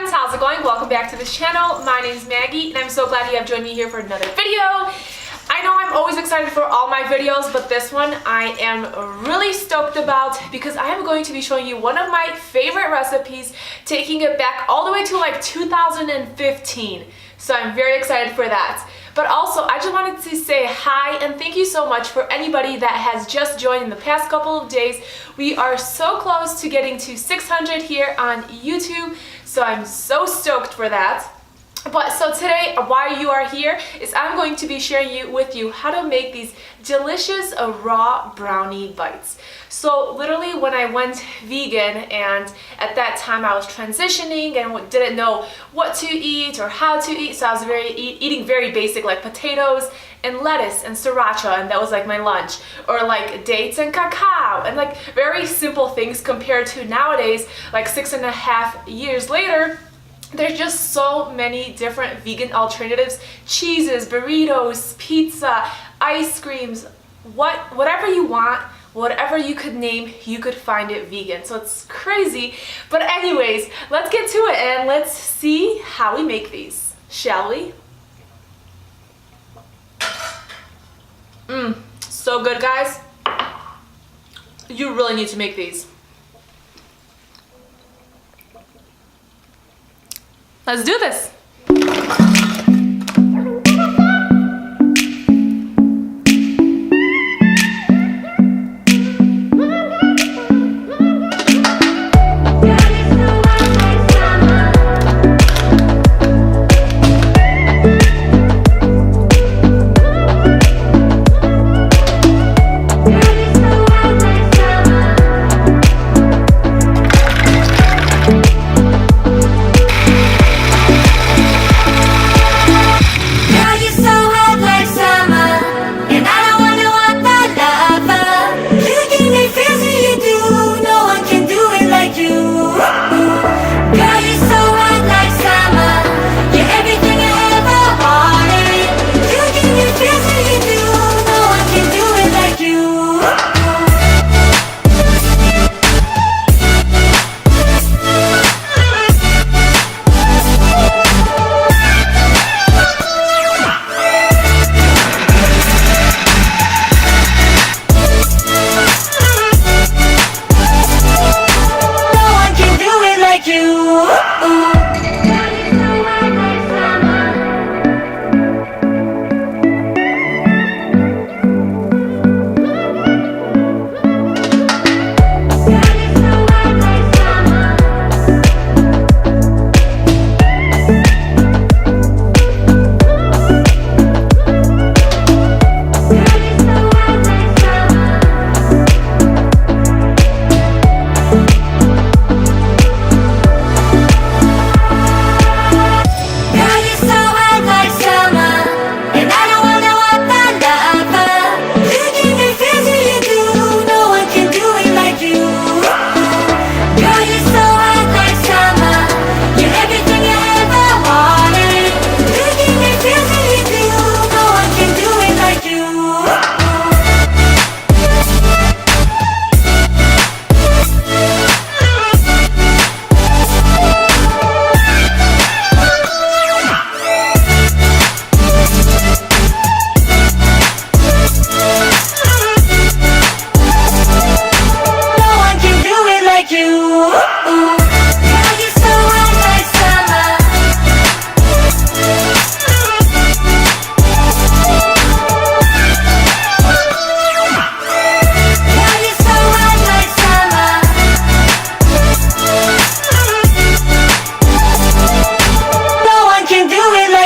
friends, how's it going? Welcome back to this channel. My name is Maggie and I'm so glad you have joined me here for another video. I know I'm always excited for all my videos, but this one I am really stoked about because I am going to be showing you one of my favorite recipes, taking it back all the way to like 2015. So I'm very excited for that. But also, I just wanted to say hi and thank you so much for anybody that has just joined in the past couple of days. We are so close to getting to 600 here on YouTube, so I'm so stoked for that. But so today, why you are here is I'm going to be sharing with you how to make these delicious raw brownie bites. So literally when I went vegan, and at that time I was transitioning and didn't know what to eat or how to eat, so I was eating very basic, like potatoes and lettuce and sriracha, and that was like my lunch, or like dates and cacao, and like very simple things compared to nowadays, like 6.5 years later. There's just so many different vegan alternatives: cheeses, burritos, pizza, ice creams, whatever you want, whatever you could name, you could find it vegan. So it's crazy. But anyways, let's get to it and let's see how we make these, shall we? So good, guys. You really need to make these. Let's do this.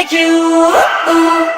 You.